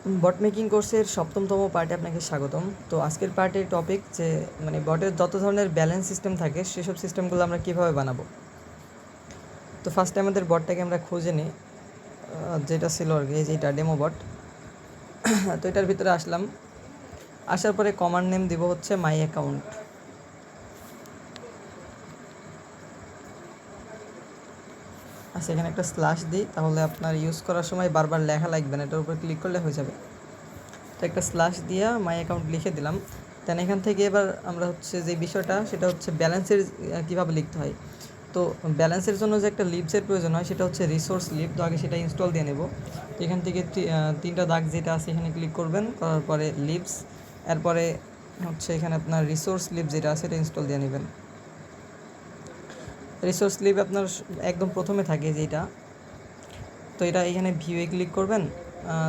বট making কোর্সের সপ্তমতম পার্টে আপনাকে স্বাগতম। তো আজকের পার্টের টপিক যে বটের যত ধরনের ব্যালেন্স সিস্টেম থাকে সেসব সিস্টেমগুলো আমরা কীভাবে বানাবো। তো ফার্স্টে আমাদের বটটাকে আমরা খুঁজে নিই, যেটা ছিল আর কি যেটা ডেমো বট। তো এটার ভিতরে আসলাম, আসার পরে কমান্ড নেম দিব হচ্ছে মাই অ্যাকাউন্ট। আচ্ছা, এখানে একটা স্ল্যাশ দিই, তাহলে আপনার ইউজ করার সময় বারবার লেখা লাগবে না, এটার উপর ক্লিক করলে হয়ে যাবে। তো একটা স্ল্যাশ দিয়ে মাই অ্যাকাউন্ট লিখে দিলাম। দেন এখান থেকে এবার আমরা হচ্ছে যে বিষয়টা সেটা হচ্ছে ব্যালেন্সের কীভাবে লিখতে হয়। তো ব্যালেন্সের জন্য যে একটা লিভসের প্রয়োজন হয় সেটা হচ্ছে রিসোর্স লিভ। তো আগে সেটা ইনস্টল দিয়ে নেব। তো এখান থেকে তিনটা দাগ যেটা আছে এখানে ক্লিক করবেন, করার পরে লিভস, এরপরে হচ্ছে এখানে আপনার রিসোর্স লিভ যেটা আছে এটা ইনস্টল দিয়ে নেবেন। রিসোর্স লিভ আপনার একদম প্রথমে থাকে যেটা, তো এটা এখানে ভিউয়ে ক্লিক করবেন,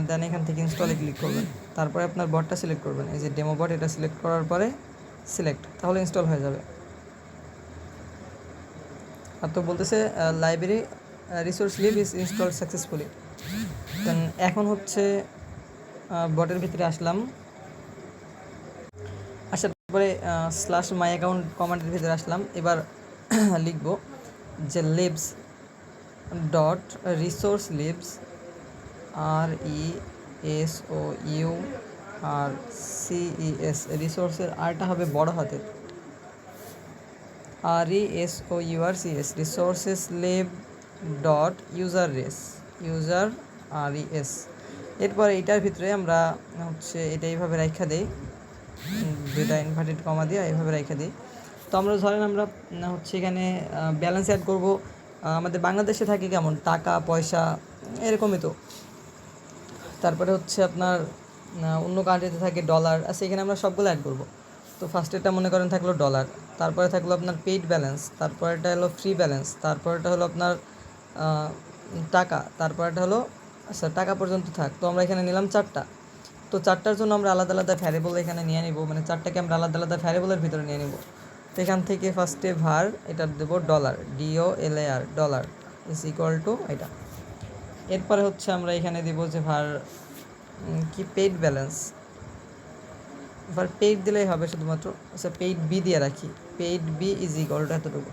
দেন এখান থেকে ইনস্টলে ক্লিক করবেন, তারপরে আপনার বটটা সিলেক্ট করবেন, এই যে ডেমো বট এটা সিলেক্ট করার পরে সিলেক্ট, তাহলে ইনস্টল হয়ে যাবে। আর তো বলতেছে library resource live is install successfully. Then এখন হচ্ছে বটের ভিতরে আসলাম, আসার পরে স্ল্যাশ মাই অ্যাকাউন্ট কমান্ডের ভিতরে আসলাম। এবার লিখব যে lives dot resource lives RESOURCES, রিসোর্সের আরটা হবে বড় হাতের, RESOURCES, resources live dot user RES। এরপর এইটার ভিতরে আমরা হচ্ছে এটা এইভাবে রাখা দিই, দুইটা ইনভার্টেড কমা দিয়ে এইভাবে রাখা দিই। তো আমরা ধরেন আমরা হচ্ছে এখানে ব্যালেন্স অ্যাড করব, আমাদের বাংলাদেশে থাকে কেমন টাকা পয়সা এরকমই। তো তারপরে হচ্ছে আপনার অন্য কান্ট্রিতে থাকে ডলার, আচ্ছা এখানে আমরা সবগুলো অ্যাড করব। তো ফার্স্টেরটা মনে করেন থাকলো ডলার, তারপরে থাকলো আপনার পেইড ব্যালেন্স, তারপরেটা হলো ফ্রি ব্যালেন্স, তারপরেটা হলো আপনার টাকা, তারপরেটা হলো আচ্ছা টাকা পর্যন্ত থাক। তো আমরা এখানে নিলাম চারটা। তো চারটার জন্য আমরা আলাদা আলাদা ভ্যারিয়েবল এখানে নিয়ে নিব, মানে চারটাকে আমরা আলাদা আলাদা ভ্যারিয়েবলের ভিতরে নিয়ে নিব। তো এখান থেকে ফার্স্টে ভার এটা দেবো dollar, DOLAR, dollar is equal to এটা। এরপরে হচ্ছে আমরা এখানে দিব যে ভার কি পেইড ব্যালেন্স, ভার পেইড দিলেই হবে শুধুমাত্র। আচ্ছা পেইড বি দিয়ে রাখি, paid B is equal to এতটুকু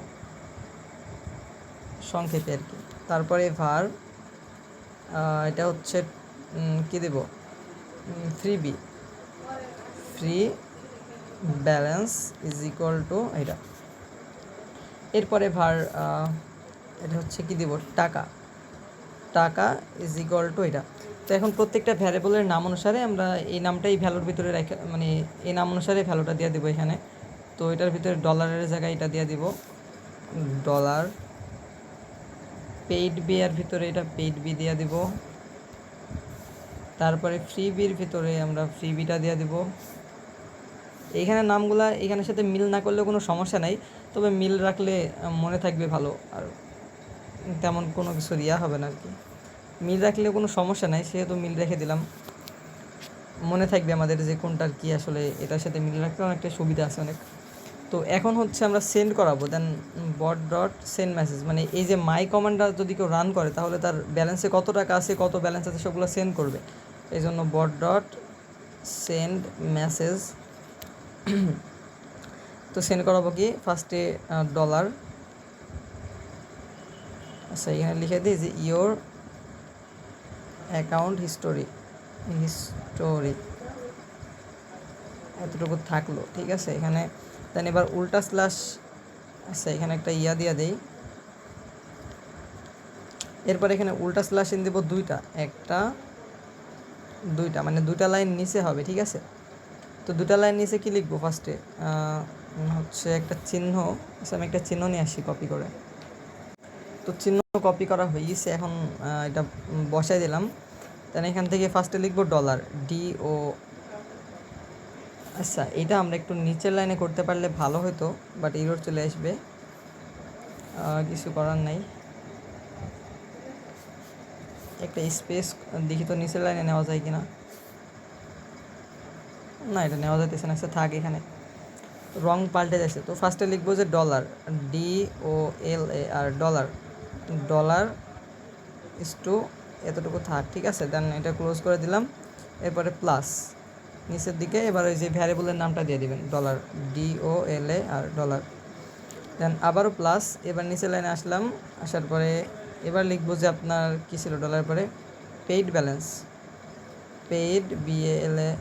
সংক্ষেপে আর কি। তারপরে ভার এটা হচ্ছে কি দেব, free balance is equal to এটা। এরপরে ভার এটা হচ্ছে কি দেব, টাকা ইজ ইকুয়াল টু এটা। তো এখন প্রত্যেকটা ভ্যারিয়েবলের নাম অনুসারে আমরা এই নামটাই ভ্যালুর ভিতরে রেখে, মানে এই নাম অনুসারে ভ্যালুটা দিয়ে দেবো এখানে। তো এটার ভিতরে ডলারের জায়গায় এটা দিয়ে দিব ডলার, পেইড বি এর ভিতরে এটা পেইড বি দিয়ে দিব, তারপরে ফ্রি বির ভিতরে আমরা ফ্রি বিটা দিয়ে দিব। এইখানে নামগুলা এখানের সাথে মিল না করলেও কোনো সমস্যা নাই, তবে মিল রাখলে মনে থাকবে ভালো, আর তেমন কোনো কিছু দেওয়া হবে না আর কি। মিল রাখলেও কোনো সমস্যা নাই, সেহেতু মিল রেখে দিলাম, মনে থাকবে আমাদের যে কোনটার কি আসলে, এটার সাথে মিল রাখতে অনেকটা সুবিধা আছে অনেক। তো এখন হচ্ছে আমরা সেন্ড করাবো, দেন বট ডট সেন্ড মেসেজ, মানে এই যে মাই কমান্ডটা যদি কেউ রান করে তাহলে তার ব্যালেন্সে কত টাকা আছে কত ব্যালেন্স আছে সবগুলো সেন্ড করবে। এই জন্য বট ডট সেন্ড মেসেজ। তো সেন্ড করাবো কি ফার্স্টে ডলার, আচ্ছা এখানে লিখে দিই যে ইয়োর অ্যাকাউন্ট হিস্টোরি এতটুকু থাকলো, ঠিক আছে এখানে। দেন এবার উল্টা স্ল্যাশ, আচ্ছা এখানে একটা ইয়া দিয়া দেই, এরপর এখানে উল্টা স্ল্যাশ ইন দেবো দুইটা, মানে দুইটা লাইন নিচে হবে, ঠিক আছে। তো দুটা লাইন নিচে কি লিখবো ফার্স্টে হচ্ছে একটা চিহ্ন, আচ্ছা আমি একটা চিহ্ন নিয়ে আসি কপি করে। তো চিহ্ন কপি করা হয়ে গেছে, এখন এটা বসাই দিলাম। দেন এখান থেকে ফার্স্টে লিখবো ডলার, DO। আচ্ছা এটা আমরা একটু নিচের লাইনে করতে পারলে ভালো হতো, বাট এরর চলে আসবে, কিছু করার নাই। একটা স্পেস দেখি তো নিচের লাইনে নেওয়া যায় কিনা, না এটা নেওয়া যাইতেছে না। আচ্ছা থাক, এখানে রং পাল্টে যাচ্ছে। তো ফার্স্টে লিখবো যে dollar, DOLAR, dollar is to এতটুকু থাক, ঠিক আছে। দেন এটা ক্লোজ করে দিলাম। এরপরে প্লাস নিচের দিকে এবার ওই যে ভ্যারিয়েবলের নামটা দিয়ে দিবেন DOLA আর ডলার, দেন আবারও প্লাস। এবার নিচের লাইনে আসলাম, আসার পরে এবার লিখবো যে আপনার কী ছিল ডলার পরে paid balance, paid BALANC,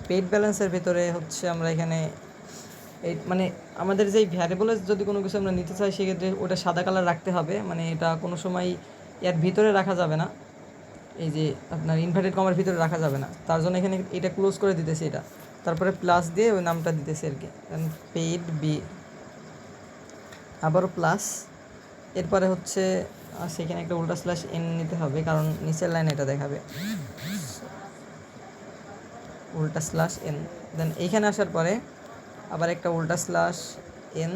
paid ব্যালেন্সের ভিতরে হচ্ছে আমরা এখানে এই মানে আমাদের যেই ভ্যারিয়েবলের যদি কোনো কিছু আমরা নিতে চাই সেক্ষেত্রে ওটা সাদা কালার রাখতে হবে, মানে এটা কোনো সময় এর ভিতরে রাখা যাবে না, এই যে আপনার ইনভার্টেড কমার ভিতরে রাখা যাবে না, তার জন্য এখানে এটা ক্লোজ করে দিতেছি এটা, তারপরে প্লাস দিয়ে ওই নামটা দিতেছি আর কি, পেইড বি, আবারও প্লাস। এরপরে হচ্ছে সেখানে একটা উল্টা স্ল্যাশ এন নিতে হবে কারণ নিচের লাইন এটা দেখাবে, উল্টা স্ল্যাশ এন। দেন এইখানে আসার পরে আবার একটা উল্টা স্ল্যাশ এন,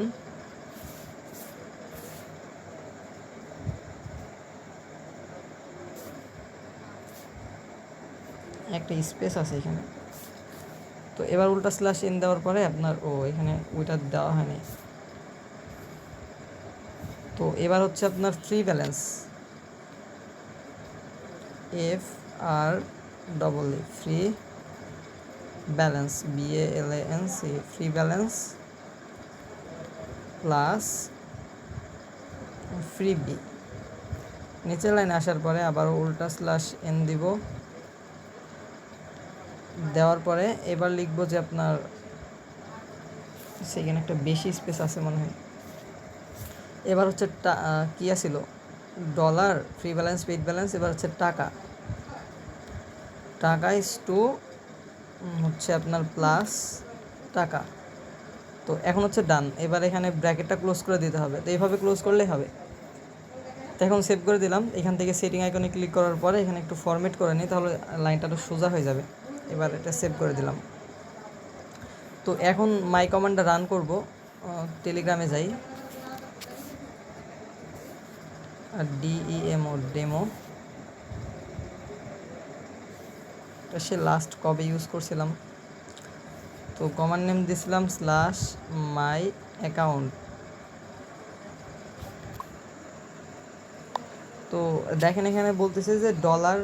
একটা স্পেস আছে এখানে। তো এবার উল্টা স্ল্যাশ এন দেওয়ার পরে আপনার এখানে ওইটা দেওয়া হয়নি। তো এবার হচ্ছে আপনার free balance, FREE free balance, BALANC, free balance plus free B. নিচের লাইনে আসার পরে আবার উল্টা স্ল্যাশ এন দিব, দেওয়ার পরে এবার লিখবো যে আপনার সেখানে একটা বেশি স্পেস আছে মনে হয়। এবার হচ্ছে কী আছিল dollar, free balance, paid balance, এবার হচ্ছে টাকা, টাকা ইজ টু হচ্ছে আপনার প্লাস টাকা। তো এখন হচ্ছে ডান, এবার এখানে ব্র্যাকেটটা ক্লোজ করে দিতে হবে, তো এইভাবে ক্লোজ করলেই হবে। তো এখন সেভ করে দিলাম, এখান থেকে সেটিং আইকনে ক্লিক করার পরে এখানে একটু ফরম্যাট করে নিই, তাহলে লাইনটা তো সোজা হয়ে যাবে। এবার এটা সেভ করে দিলাম। তো এখন মাই কমান্ডটা রান করব, টেলিগ্রামে যাই, আর ডেমো, এটা সে লাস্ট কবে ইউজ করছিলাম। তো কমান্ড নেম দিয়েছিলাম /মাই অ্যাকাউন্ট। তো দেখেন এখানে বলতেছে যে ডলার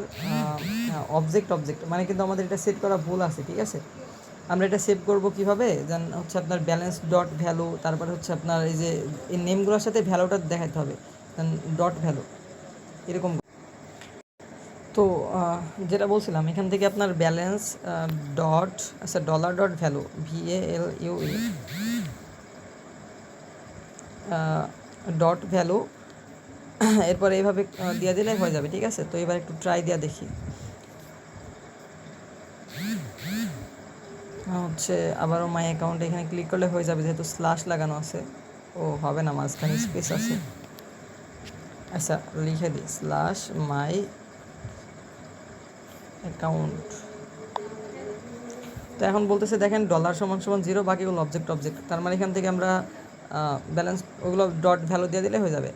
অবজেক্ট মানে কিন্তু আমাদের এটা সেট করা ভুল আছে, ঠিক আছে। আমরা এটা সেভ করব কিভাবে, যেন হচ্ছে আপনার ব্যালেন্স ডট ভ্যালু, তারপরে হচ্ছে আপনার এই যে এই নেমগুলোর সাথে ভ্যালুটা দেখাতে হবে, ডট ভ্যালু এরকম। তো যেটা বলছিলাম এখান থেকে আপনার balance dot dollar dot value VALUE dot value, এরপর এইভাবে দিয়ে দিলে হয়ে যাবে, ঠিক আছে। তো এবার একটু ট্রাই দিয়ে দেখি, হচ্ছে আবারও মাই অ্যাকাউন্টে এখানে ক্লিক করলে হয়ে যাবে, যেহেতু স্ল্যাশ লাগানো আছে। হবে না, মাঝখানে স্পেস আছে। আচ্ছা লিখে দিই /মাই অ্যাকাউন্ট। তো এখন বলতেছে দেখেন $= 0, বাকিগুলো অবজেক্ট, তার মানে এখান থেকে আমরা ব্যালেন্স ওগুলো ডট ভ্যালু দিয়ে দিলে হয়ে যাবে।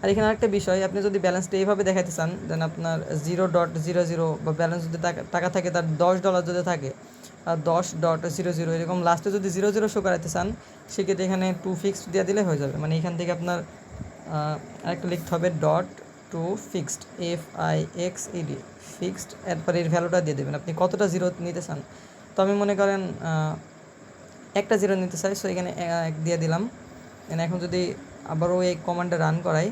আর এখানে আরেকটা বিষয়, আপনি যদি ব্যালেন্সটা এইভাবে দেখাতে চান, দেন আপনার 0.00 বা ব্যালেন্স যদি টাকা থাকে তার $10 যদি থাকে, আর 10.00 এরকম লাস্টে যদি 00 শো করাতে চান, সেক্ষেত্রে এখানে 2 ফিক্সড দিয়ে দিলে হয়ে যাবে। মানে এখান থেকে আপনার আরেকটা লিখতে হবে .2 ফিক্সড, FIXED ফিক্সড, এরপর এর ভ্যালুটা দিয়ে দেবেন আপনি কতটা জিরো নিতে চান। তো আমি মনে করেন একটা 0 নিতে চাই, সো এখানে 1 দিয়ে দিলাম। এখন যদি আবারও এই কমান্ডটা রান করাই,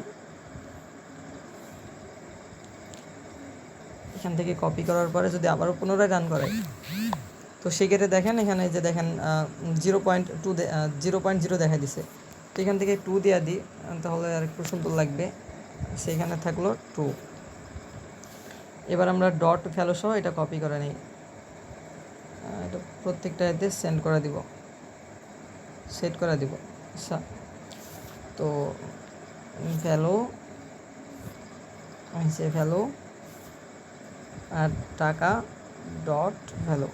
এখান থেকে কপি করার পরে যদি আবারও পুনরায় রান করাই, তো সেক্ষেত্রে দেখেন এখানে যে দেখেন 0.0 দেখা দিছে। তো এখান থেকে 2 দিয়ে দিই, তাহলে আর একটু সুন্দর লাগবে। সেইখানে থাকলো 2। এবার আমরা ডট ভ্যালু সহ এটা কপি করে নিই, এটা প্রত্যেকটা এতে সেট করে দিব। আচ্ছা, তো ভ্যালু আর টাকা ডট ভ্যালু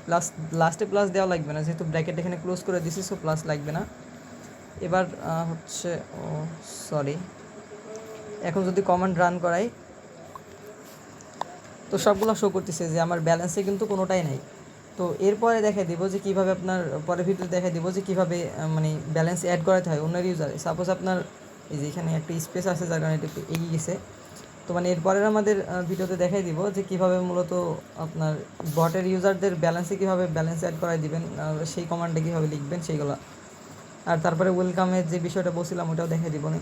প্লাস, লাস্টে প্লাস দেওয়া লাগবে না, যেহেতু ব্র্যাকেট এখানে ক্লোজ করে দিছি, সো প্লাস লাগবে না। এবার হচ্ছে সরি, এখন যদি কমান্ড রান করাই, তো সবগুলো শো করতেছে যে আমার ব্যালেন্সে কিন্তু কোনোটাই নাই। তো এরপরে দেখাই দিব যে কীভাবে আপনার পরের ভিডিওতে দেখাই দিব যে কীভাবে মানে ব্যালেন্স অ্যাড করাতে হয় অন্য ইউজারে। সাপোজ আপনার এই যে এখানে একটা স্পেস আছে, যার কারণে এটা একটু এগিয়ে গেছে। তো মানে এরপরের আমাদের ভিডিওতে দেখাই দিব যে কীভাবে মূলত আপনার বটের ইউজারদের ব্যালেন্সে কীভাবে ব্যালেন্স অ্যাড করাই দিবেন, সেই কমান্ডে কীভাবে লিখবেন সেইগুলো। আর তারপরে ওয়েলকামের যে বিষয়টা বলছিলাম ওটাও দেখাই দিব না।